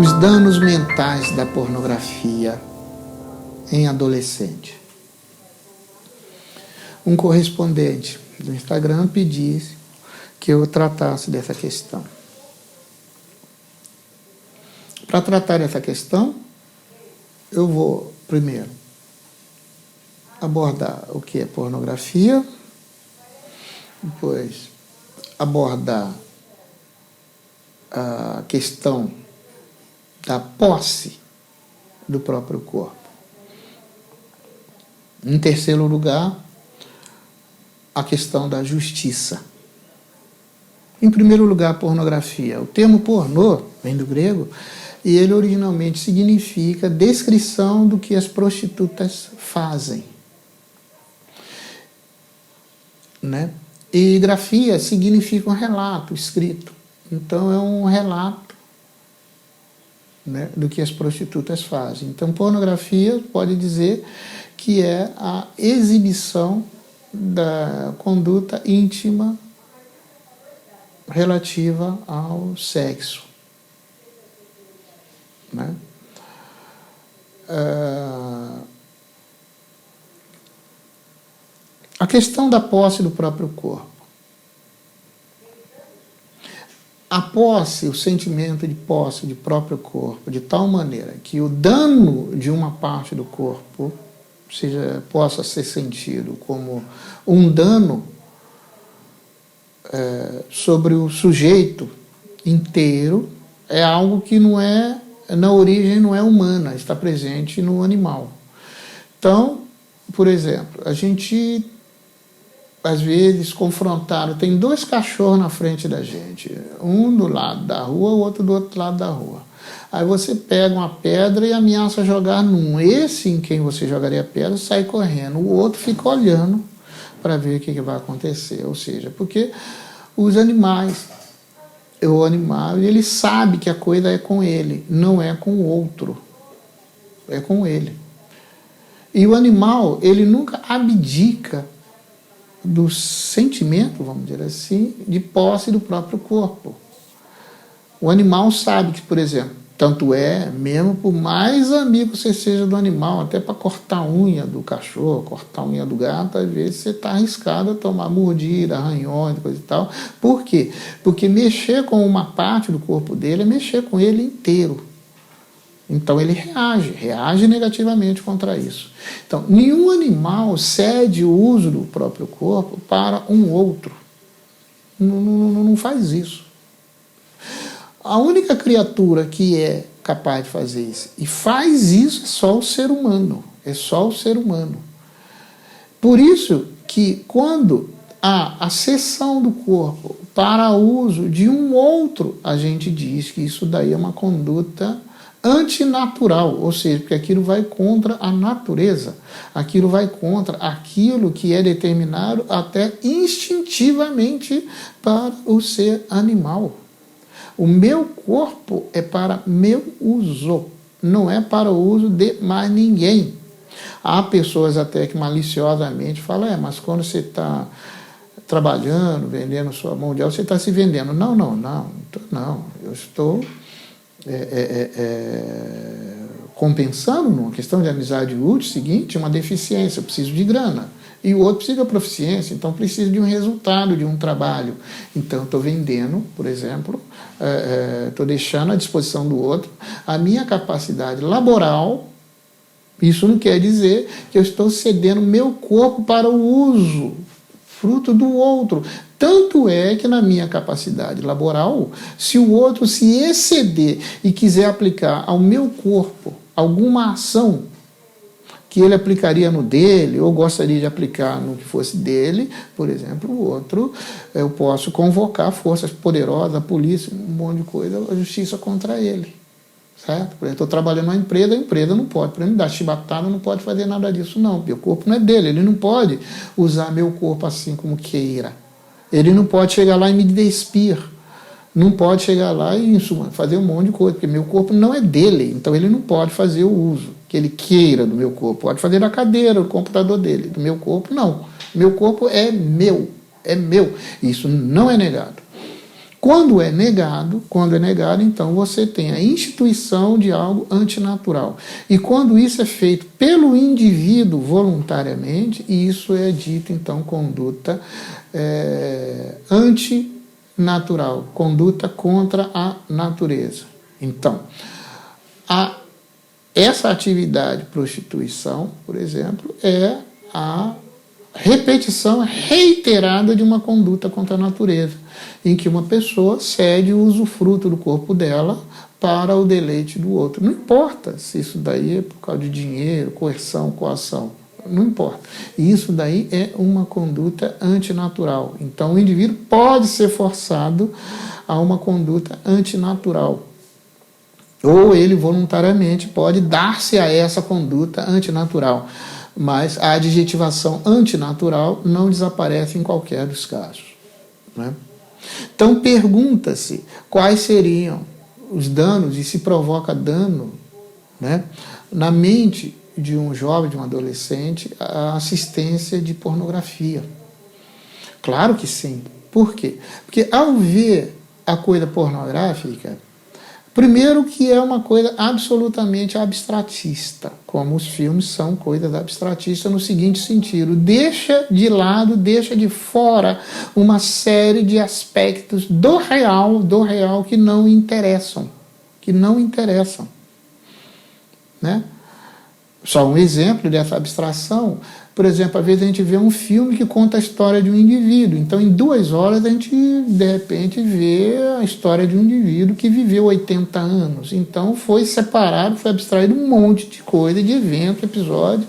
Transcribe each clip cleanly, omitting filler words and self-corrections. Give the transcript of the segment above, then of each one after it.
os danos mentais da pornografia em adolescente. Um correspondente do Instagram pediu que eu tratasse dessa questão. Para tratar dessa questão, eu vou, primeiro, abordar o que é pornografia, depois abordar a questão da posse do próprio corpo. Em terceiro lugar, a questão da justiça. Em primeiro lugar, a pornografia. O termo pornô vem do grego e ele originalmente significa descrição do que as prostitutas fazem, né? E grafia significa um relato escrito. Então, é um relato, né, do que as prostitutas fazem. Então, pornografia pode dizer que é a exibição da conduta íntima relativa ao sexo, né? A questão da posse do próprio corpo. A posse, o sentimento de posse de próprio corpo, de tal maneira que o dano de uma parte do corpo possa ser sentido como um dano sobre o sujeito inteiro, é algo que não é, na origem não é humana, está presente no animal. Então, por exemplo, a gente às vezes confrontaram, tem dois cachorros na frente da gente, um do lado da rua, o outro do outro lado da rua. Aí você pega uma pedra e ameaça jogar num. Esse em quem você jogaria a pedra sai correndo, o outro fica olhando para ver o que vai acontecer. Ou seja, porque os animais, o animal, ele sabe que a coisa é com ele, não é com o outro, é com ele. E o animal, ele nunca abdica do sentimento, vamos dizer assim, de posse do próprio corpo. O animal sabe que, por exemplo, tanto é, mesmo por mais amigo você seja do animal, até para cortar a unha do cachorro, cortar a unha do gato, às vezes você está arriscado a tomar mordida, arranhões, coisa e tal. Por quê? Porque mexer com uma parte do corpo dele é mexer com ele inteiro. Então ele reage negativamente contra isso. Então, nenhum animal cede o uso do próprio corpo para um outro. Não faz isso. A única criatura que é capaz de fazer isso, e faz isso, é só o ser humano. É só o ser humano. Por isso que quando há a cessão do corpo para uso de um outro, a gente diz que isso daí é uma conduta antinatural, ou seja, porque aquilo vai contra a natureza, aquilo vai contra aquilo que é determinado até instintivamente para o ser animal. O meu corpo é para meu uso, não é para o uso de mais ninguém. Há pessoas até que maliciosamente falam, mas quando você está trabalhando, vendendo sua mão de obra, você está se vendendo. Não, eu estou compensando numa questão de amizade útil, seguinte, uma deficiência, eu preciso de grana. E o outro precisa de proficiência, então precisa de um resultado, de um trabalho. Então, estou vendendo, por exemplo, estou deixando à disposição do outro a minha capacidade laboral. Isso não quer dizer que eu estou cedendo meu corpo para o uso, fruto do outro. Tanto é que na minha capacidade laboral, se o outro se exceder e quiser aplicar ao meu corpo alguma ação que ele aplicaria no dele, ou gostaria de aplicar no que fosse dele, por exemplo, o outro, eu posso convocar forças poderosas, a polícia, um monte de coisa, a justiça contra ele. Certo? Por exemplo, estou trabalhando numa empresa, a empresa não pode, para me dar chibatada, não pode fazer nada disso, não. Meu corpo não é dele, ele não pode usar meu corpo assim como queira. Ele não pode chegar lá e me despir. Não pode chegar lá e fazer um monte de coisa, porque meu corpo não é dele, então ele não pode fazer o uso que ele queira do meu corpo. Pode fazer da cadeira, do computador dele. Do meu corpo, não. Meu corpo é meu. É meu. Isso não é negado. Quando é negado, então você tem a instituição de algo antinatural. E quando isso é feito pelo indivíduo voluntariamente, isso é dito, então, conduta antinatural, conduta contra a natureza. Então, essa atividade prostituição, por exemplo, é a repetição reiterada de uma conduta contra a natureza, em que uma pessoa cede o usufruto do corpo dela para o deleite do outro. Não importa se isso daí é por causa de dinheiro, coerção, coação, não importa. Isso daí é uma conduta antinatural. Então o indivíduo pode ser forçado a uma conduta antinatural. Ou ele voluntariamente pode dar-se a essa conduta antinatural. Mas a adjetivação antinatural não desaparece em qualquer dos casos, né? Então pergunta-se quais seriam os danos e se provoca dano, né, na mente de um jovem, de um adolescente, a assistência de pornografia. Claro que sim. Por quê? Porque ao ver a coisa pornográfica, primeiro que é uma coisa absolutamente abstratista, como os filmes são coisas abstratistas no seguinte sentido: deixa de lado, deixa de fora uma série de aspectos do real que não interessam, né? Só um exemplo dessa abstração. Por exemplo, às vezes a gente vê um filme que conta a história de um indivíduo. Então, em 2 horas, a gente, de repente, vê a história de um indivíduo que viveu 80 anos. Então, foi separado, foi abstraído um monte de coisa, de evento, episódio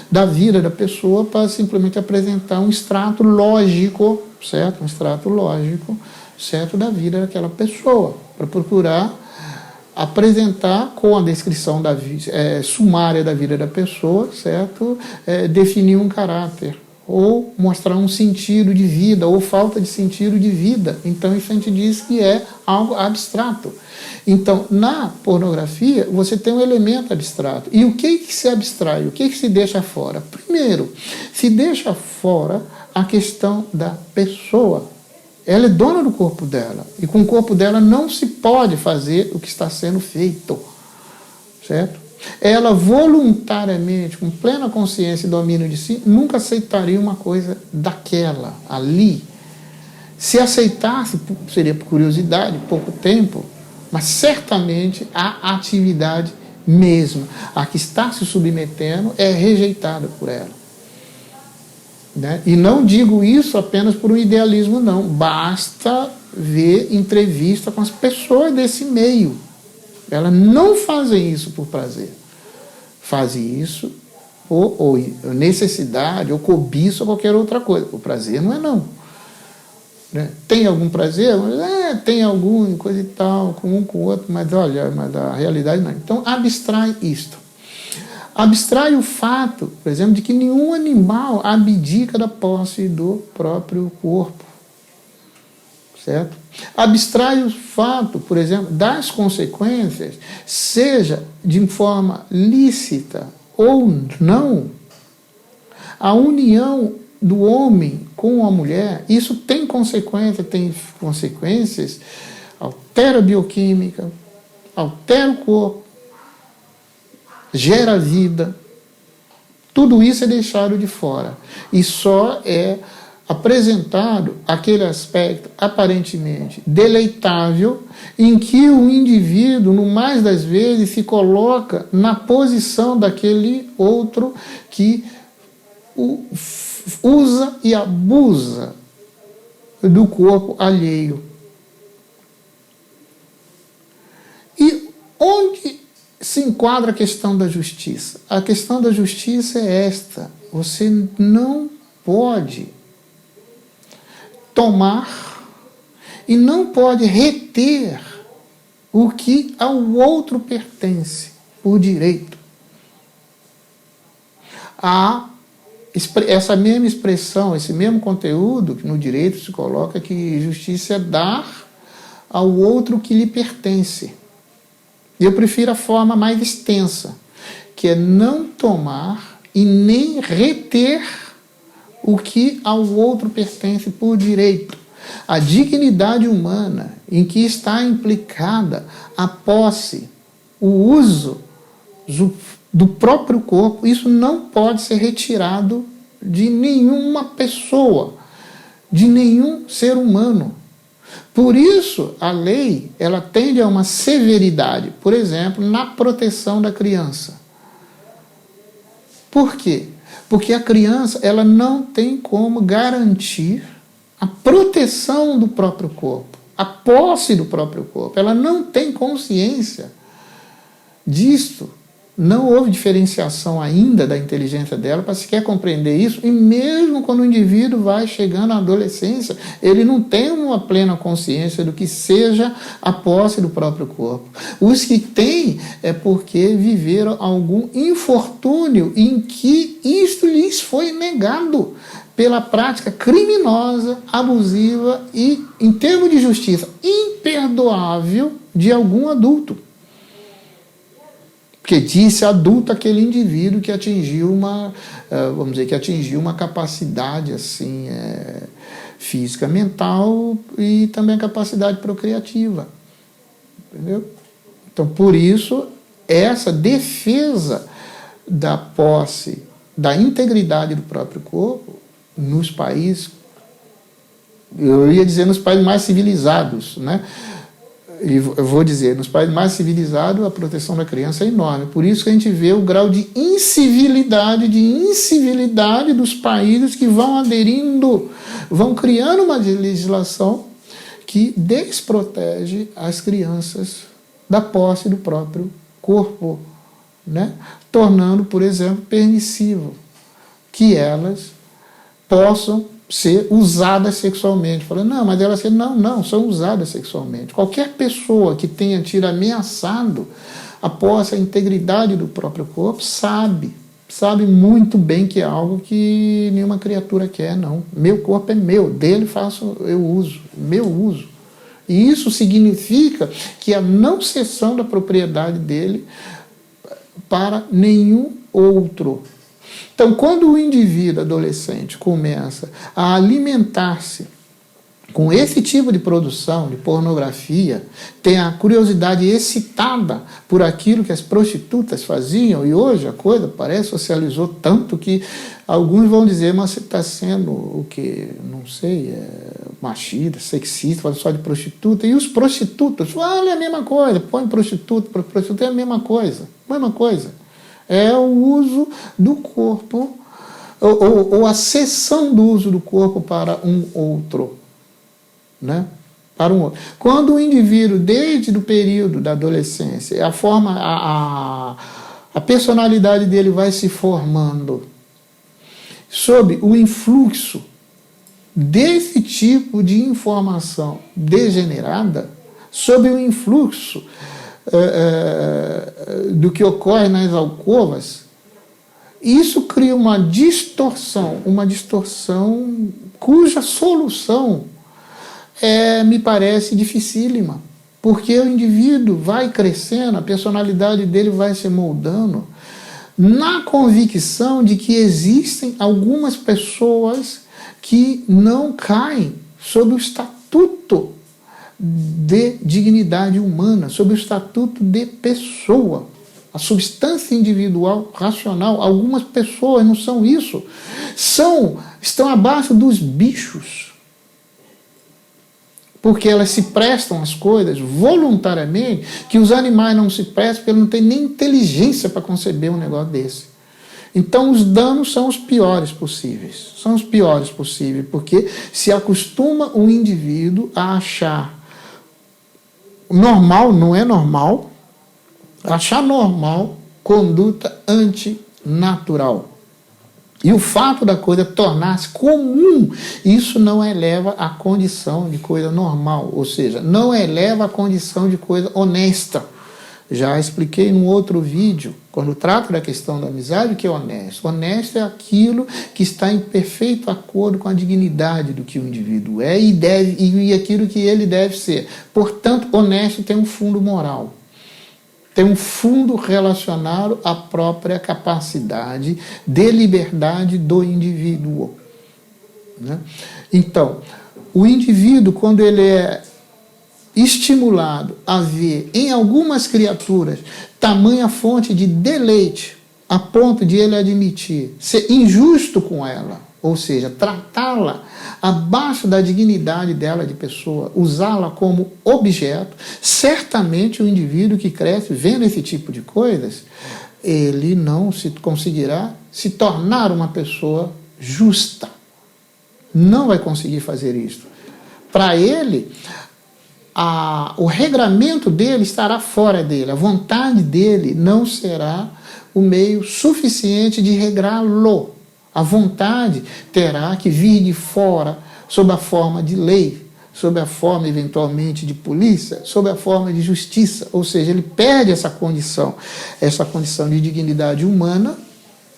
da vida da pessoa para simplesmente apresentar um extrato lógico, certo? Um extrato lógico, certo, da vida daquela pessoa, para procurar apresentar com a descrição sumária da vida da pessoa, certo? Definir um caráter, ou mostrar um sentido de vida, ou falta de sentido de vida. Então isso a gente diz que é algo abstrato. Então, na pornografia, você tem um elemento abstrato. E o que se abstrai? O que se deixa fora? Primeiro, se deixa fora a questão da pessoa. Ela é dona do corpo dela. E com o corpo dela não se pode fazer o que está sendo feito. Certo? Ela voluntariamente, com plena consciência e domínio de si, nunca aceitaria uma coisa daquela, ali. Se aceitasse, seria por curiosidade, pouco tempo, mas certamente a atividade mesma, a que está se submetendo, é rejeitada por ela. Né? E não digo isso apenas por um idealismo, não. Basta ver entrevista com as pessoas desse meio. Elas não fazem isso por prazer. Fazem isso ou necessidade, ou cobiça, ou qualquer outra coisa. Por prazer não é não. Né? Tem algum prazer? Tem algum, coisa e tal, com um com o outro, mas olha, mas a realidade não. Então abstrai isto. Abstrai o fato, por exemplo, de que nenhum animal abdica da posse do próprio corpo. Certo? Abstrai o fato, por exemplo, das consequências, seja de forma lícita ou não, a união do homem com a mulher, isso tem consequências, altera a bioquímica, altera o corpo, gera vida. Tudo isso é deixado de fora. E só é apresentado aquele aspecto aparentemente deleitável em que o indivíduo, no mais das vezes, se coloca na posição daquele outro que usa e abusa do corpo alheio. E onde se enquadra a questão da justiça? A questão da justiça é esta: você não pode tomar e não pode reter o que ao outro pertence por direito. Essa mesma expressão, esse mesmo conteúdo que no direito se coloca que justiça é dar ao outro o que lhe pertence. Eu prefiro a forma mais extensa, que é não tomar e nem reter o que ao outro pertence por direito. A dignidade humana, em que está implicada a posse, o uso do próprio corpo, isso não pode ser retirado de nenhuma pessoa, de nenhum ser humano. Por isso, a lei, ela tende a uma severidade, por exemplo, na proteção da criança. Por quê? Porque a criança, ela não tem como garantir a proteção do próprio corpo, a posse do próprio corpo. Ela não tem consciência disto. Não houve diferenciação ainda da inteligência dela para sequer compreender isso, e mesmo quando o indivíduo vai chegando à adolescência, ele não tem uma plena consciência do que seja a posse do próprio corpo. Os que têm é porque viveram algum infortúnio em que isto lhes foi negado pela prática criminosa, abusiva e, em termos de justiça, imperdoável de algum adulto. Porque disse adulto aquele indivíduo que atingiu vamos dizer, que atingiu uma capacidade assim, física, mental e também a capacidade procriativa. Entendeu? Então, por isso, essa defesa da posse, da integridade do próprio corpo, nos países, eu ia dizer nos países mais civilizados, né? E eu vou dizer, nos países mais civilizados, a proteção da criança é enorme. Por isso que a gente vê o grau de incivilidade dos países que vão aderindo, vão criando uma legislação que desprotege as crianças da posse do próprio corpo, né? Tornando, por exemplo, permissivo que elas possam ser usadas sexualmente. Falando, não, mas elas não, são usadas sexualmente. Qualquer pessoa que tenha tido ameaçado a posse, a integridade do próprio corpo, sabe muito bem que é algo que nenhuma criatura quer, não. Meu corpo é meu, dele eu uso, meu uso. E isso significa que a não cessão da propriedade dele para nenhum outro. Então, quando o indivíduo adolescente começa a alimentar-se com esse tipo de produção, de pornografia, tem a curiosidade excitada por aquilo que as prostitutas faziam, e hoje a coisa parece socializou tanto que alguns vão dizer, mas você está sendo o quê? Não sei, machista, sexista, fala só de prostituta, e os prostitutos, olha, é a mesma coisa, põe prostituta é a mesma coisa. É o uso do corpo, ou a cessão do uso do corpo para um outro. Né? Para um outro. Quando o indivíduo, desde o período da adolescência, a personalidade dele vai se formando sob o influxo desse tipo de informação degenerada, sob o influxo do que ocorre nas alcovas, isso cria uma distorção cuja solução me parece dificílima, porque o indivíduo vai crescendo, a personalidade dele vai se moldando, na convicção de que existem algumas pessoas que não caem sob o estatuto de dignidade humana, sob o estatuto de pessoa, a substância individual, racional. Algumas pessoas não são isso, estão abaixo dos bichos, porque elas se prestam às coisas voluntariamente, que os animais não se prestam, porque eles não têm nem inteligência para conceber um negócio desse. Então, os danos são os piores possíveis. São os piores possíveis, porque se acostuma o indivíduo a achar normal, não é normal, achar normal conduta antinatural. E o fato da coisa tornar-se comum, isso não eleva a condição de coisa normal, ou seja, não eleva a condição de coisa honesta. Já expliquei num outro vídeo, quando trato da questão da amizade, o que é honesto. Honesto é aquilo que está em perfeito acordo com a dignidade do que o indivíduo é e aquilo que ele deve ser. Portanto, honesto tem um fundo moral. Tem um fundo relacionado à própria capacidade de liberdade do indivíduo. Né? Então, O indivíduo, quando ele é estimulado a ver em algumas criaturas tamanha fonte de deleite, a ponto de ele admitir ser injusto com ela, ou seja, tratá-la abaixo da dignidade dela de pessoa, usá-la como objeto, certamente o indivíduo que cresce vendo esse tipo de coisas, ele não se conseguirá se tornar uma pessoa justa. Não vai conseguir fazer isso. Para ele, o regramento dele estará fora dele, a vontade dele não será o meio suficiente de regrá-lo. A vontade terá que vir de fora, sob a forma de lei, sob a forma, eventualmente, de polícia, sob a forma de justiça. Ou seja, ele perde essa condição de dignidade humana,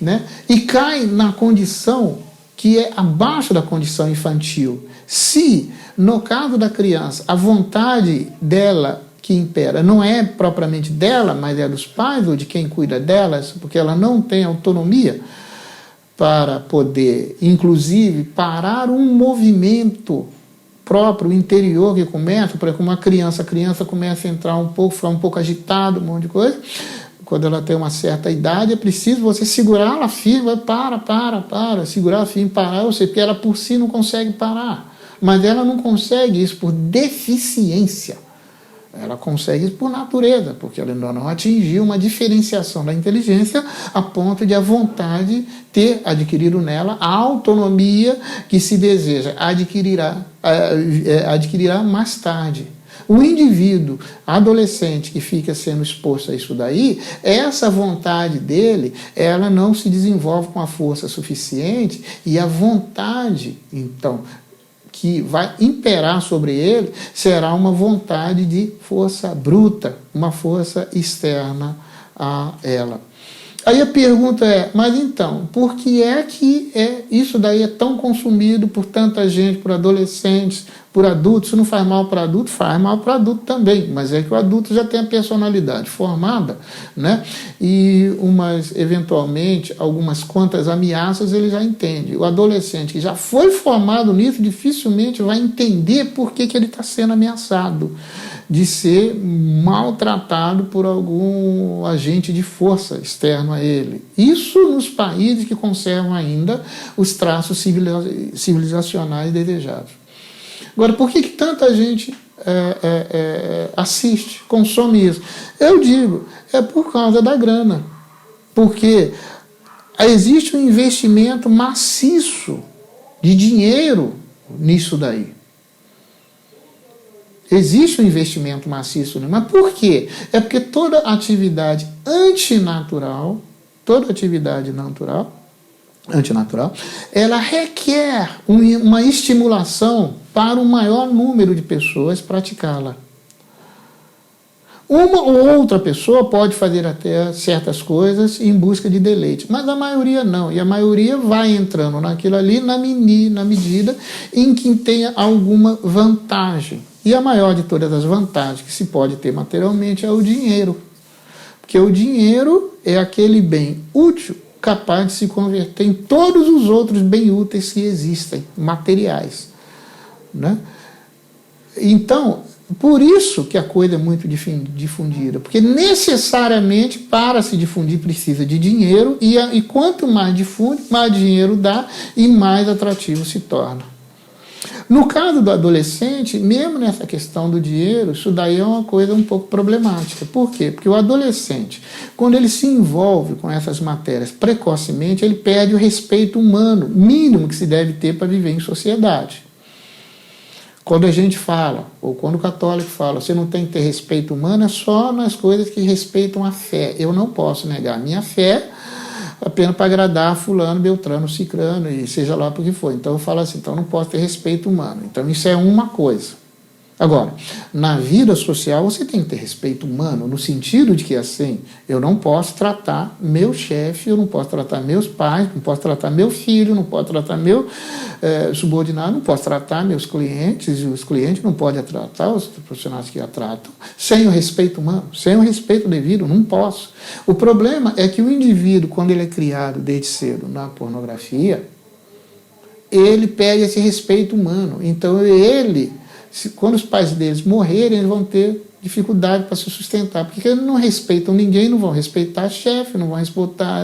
né? E cai na condição que é abaixo da condição infantil. Se, no caso da criança, a vontade dela que impera não é propriamente dela, mas é dos pais ou de quem cuida delas, porque ela não tem autonomia para poder, inclusive, parar um movimento próprio, interior, que começa, por exemplo, a criança começa a entrar um pouco, ficar um pouco agitado, um monte de coisa. Quando ela tem uma certa idade, é preciso você segurá-la firme, segurar firme, parar, ou seja, porque ela por si não consegue parar. Mas ela não consegue isso por deficiência. Ela consegue isso por natureza, porque ela ainda não atingiu uma diferenciação da inteligência a ponto de a vontade ter adquirido nela a autonomia que se deseja, adquirirá mais tarde. O indivíduo adolescente que fica sendo exposto a isso daí, essa vontade dele, ela não se desenvolve com a força suficiente, e a vontade, então, que vai imperar sobre ele será uma vontade de força bruta, uma força externa a ela. Aí a pergunta é, mas então, por que é que isso daí é tão consumido por tanta gente, por adolescentes, por adultos? Isso não faz mal para adulto? Faz mal para adulto também, mas é que o adulto já tem a personalidade formada, né? E eventualmente, algumas quantas ameaças ele já entende. O adolescente que já foi formado nisso dificilmente vai entender por que ele está sendo ameaçado de ser maltratado por algum agente de força externo a ele. Isso nos países que conservam ainda os traços civilizacionais desejados. Agora, por que tanta gente assiste, consome isso? Eu digo, é por causa da grana. Porque existe um investimento maciço de dinheiro nisso daí. Existe um investimento maciço, né? Mas por quê? É porque toda atividade antinatural, antinatural, ela requer uma estimulação para um maior número de pessoas praticá-la. Uma ou outra pessoa pode fazer até certas coisas em busca de deleite, mas a maioria não. E a maioria vai entrando naquilo ali na medida em que tenha alguma vantagem. E a maior de todas as vantagens que se pode ter materialmente é o dinheiro. Porque o dinheiro é aquele bem útil capaz de se converter em todos os outros bem úteis que existem, materiais, né? Então, por isso que a coisa é muito difundida, porque necessariamente para se difundir precisa de dinheiro, e quanto mais difunde, mais dinheiro dá e mais atrativo se torna. No caso do adolescente, mesmo nessa questão do dinheiro, isso daí é uma coisa um pouco problemática. Por quê? Porque o adolescente, quando ele se envolve com essas matérias precocemente, ele perde o respeito humano mínimo que se deve ter para viver em sociedade. Quando a gente fala, ou quando o católico fala, você não tem que ter respeito humano, é só nas coisas que respeitam a fé. Eu não posso negar a minha fé apenas para agradar fulano, beltrano, cicrano, e seja lá por que for. Então eu falo assim, então eu não posso ter respeito humano. Então isso é uma coisa. Agora, na vida social você tem que ter respeito humano, no sentido de que assim, eu não posso tratar meu chefe, eu não posso tratar meus pais, não posso tratar meu filho, não posso tratar meu subordinado, não posso tratar meus clientes, e os clientes não podem tratar os profissionais que a tratam, sem o respeito humano, sem o respeito devido, não posso. O problema é que o indivíduo, quando ele é criado desde cedo na pornografia, ele perde esse respeito humano. Então quando os pais deles morrerem, eles vão ter dificuldade para se sustentar, porque eles não respeitam ninguém, não vão respeitar chefe, não vão respeitar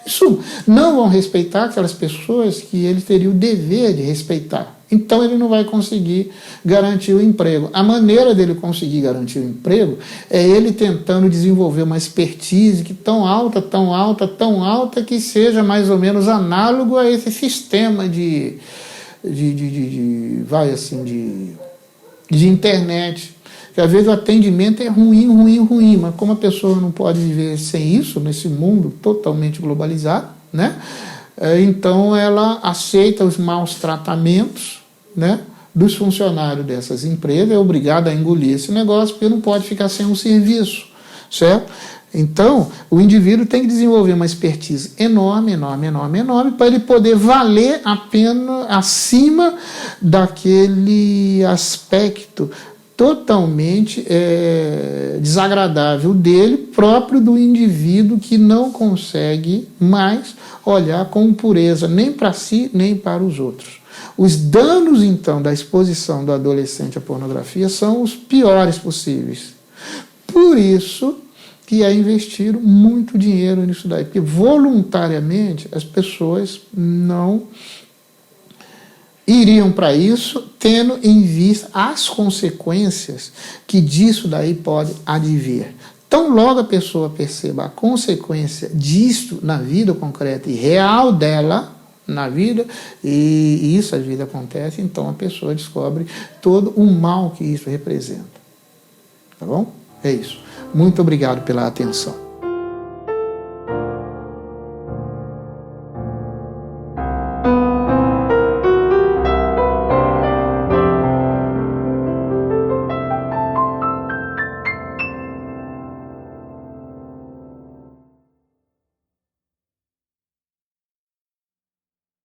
isso, não vão respeitar aquelas pessoas que ele teria o dever de respeitar. Então ele não vai conseguir garantir o emprego. A maneira dele conseguir garantir o emprego é ele tentando desenvolver uma expertise que tão alta, que seja mais ou menos análogo a esse sistema de internet. Que às vezes o atendimento é ruim, mas como a pessoa não pode viver sem isso, nesse mundo totalmente globalizado, né? Então ela aceita os maus tratamentos, né, dos funcionários dessas empresas, é obrigada a engolir esse negócio, porque não pode ficar sem um serviço, certo? Então, o indivíduo tem que desenvolver uma expertise enorme, para ele poder valer a pena acima daquele aspecto totalmente desagradável dele, próprio do indivíduo que não consegue mais olhar com pureza nem para si, nem para os outros. Os danos, então, da exposição do adolescente à pornografia são os piores possíveis. Por isso que é investido muito dinheiro nisso daí, porque voluntariamente as pessoas não iriam para isso, tendo em vista as consequências que disso daí pode advir. Tão logo a pessoa perceba a consequência disso na vida concreta e real dela, na vida, e isso às vezes acontece, então a pessoa descobre todo o mal que isso representa. Tá bom? É isso. Muito obrigado pela atenção.